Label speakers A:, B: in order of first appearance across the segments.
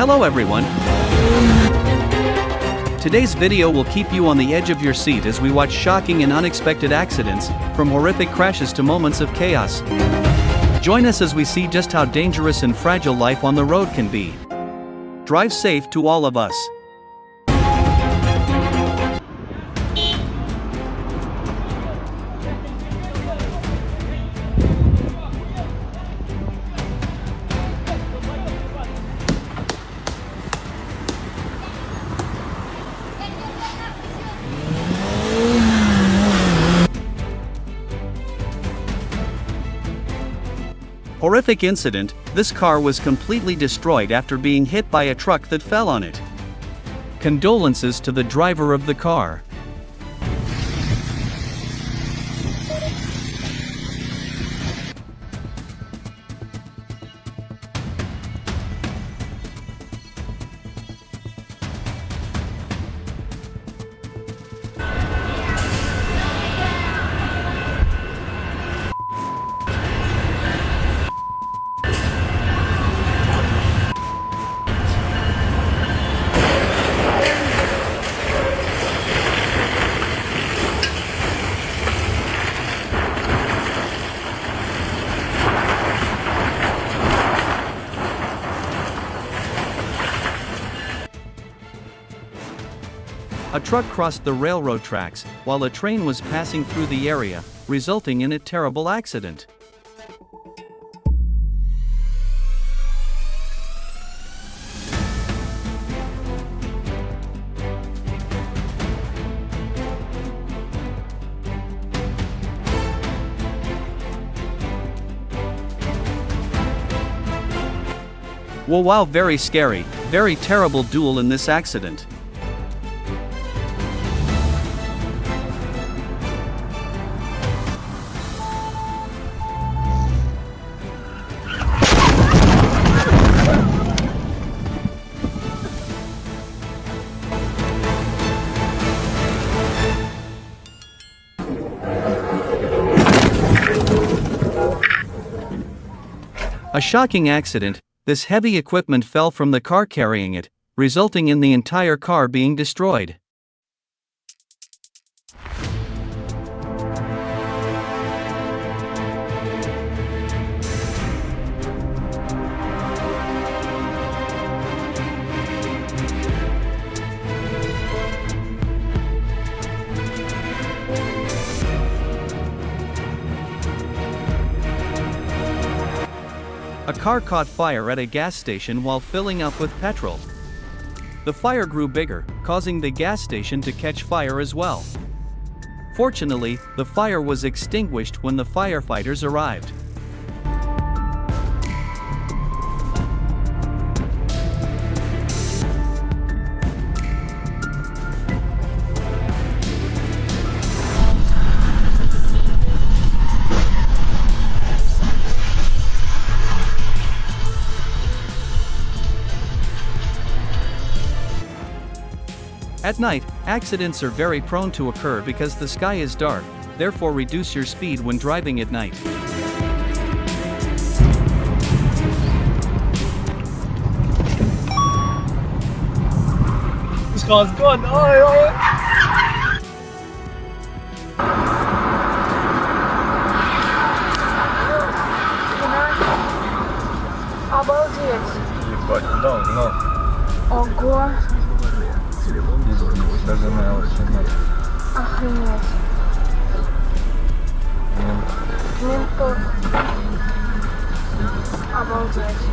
A: Hello everyone. Today's video will keep you on the edge of your seat as we watch shocking and unexpected accidents, from horrific crashes to moments of chaos. Join us as we see just how dangerous and fragile life on the road can be. Drive safe to all of us. Horrific incident, this car was completely destroyed after being hit by a truck that fell on it. Condolences to the driver of the car. A truck crossed the railroad tracks while a train was passing through the area, resulting in a terrible accident. Well, wow, very scary, very terrible duel in this accident. A shocking accident, this heavy equipment fell from the car carrying it, resulting in the entire car being destroyed. A car caught fire at a gas station while filling up with petrol. The fire grew bigger, causing the gas station to catch fire as well. Fortunately, the fire was extinguished when the firefighters arrived. At night, accidents are very prone to occur because the sky is dark, therefore reduce your speed when driving at night.
B: This car's gone! Oh.
C: Обалдеть!
B: Ебать, no.
C: Ого!
B: Догонялась,
C: Охренеть! Ментов! Обалдеть!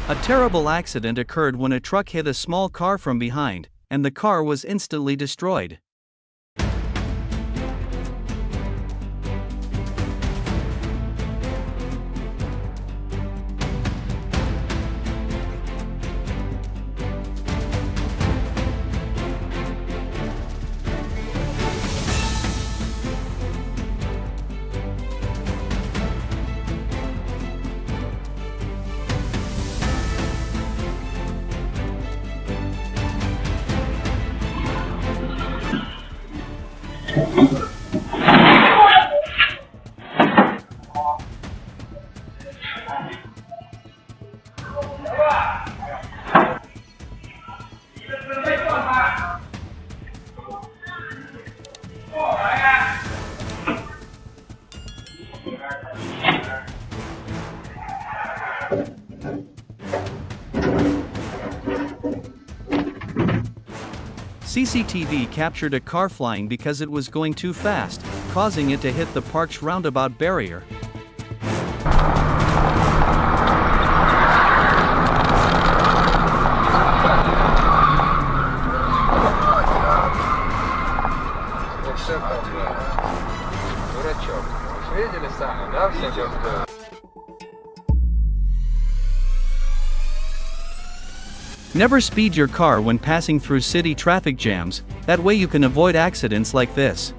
A: A terrible accident occurred when a truck hit a small car from behind, and the car was instantly destroyed. CCTV captured a car flying because it was going too fast, causing it to hit the park's roundabout barrier.
B: Дурачок. Видели сами, да, все как.
A: Never speed your car when passing through city traffic jams, that way you can avoid accidents like this.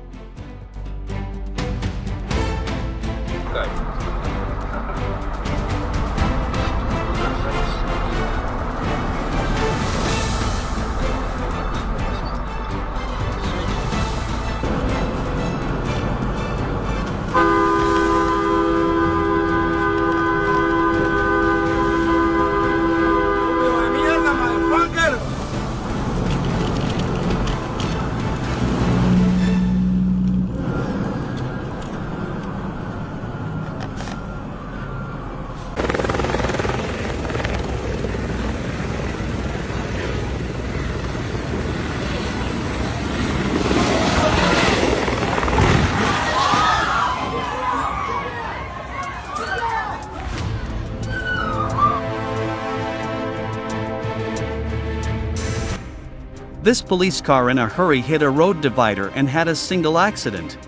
A: This police car in a hurry hit a road divider and had a single accident.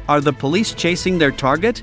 A: Are the police chasing their target?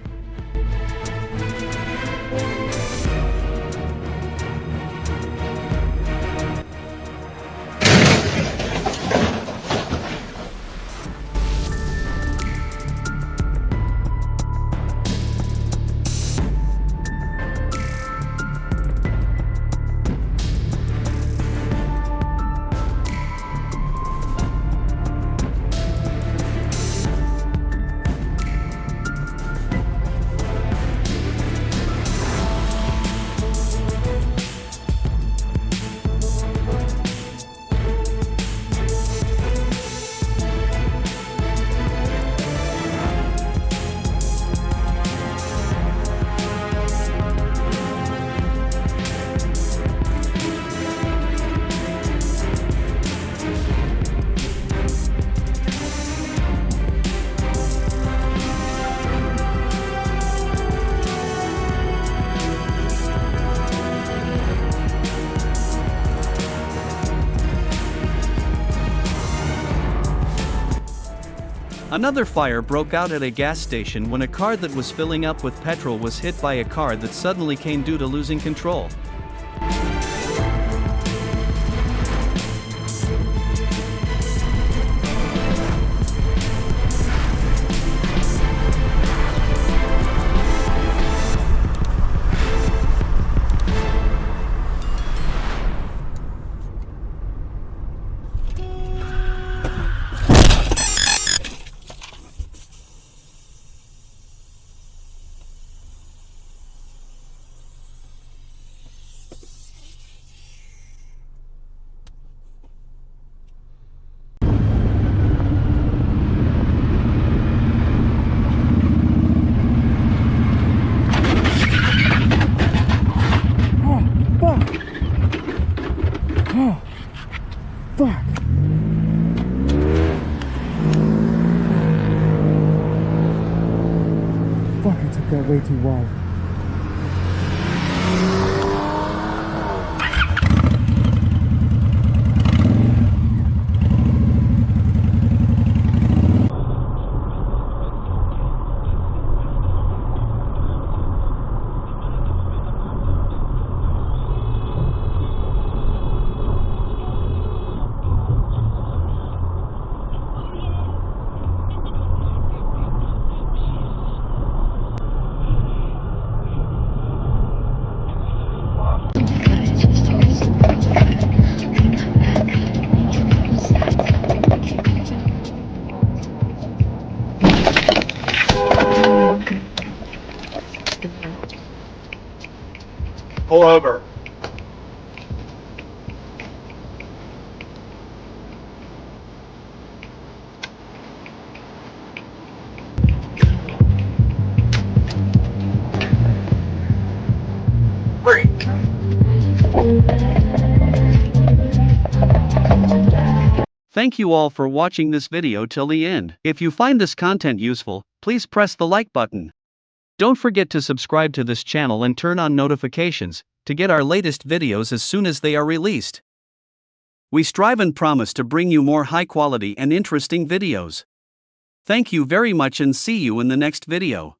A: Another fire broke out at a gas station when a car that was filling up with petrol was hit by a car that suddenly came due to losing control.
D: Fuck. Fuck, I took that way too wide.
B: Pull over.
A: Thank you all for watching this video till the end. If you find this content useful, please press the like button. Don't forget to subscribe to this channel and turn on notifications to get our latest videos as soon as they are released. We strive and promise to bring you more high quality and interesting videos. Thank you very much and see you in the next video.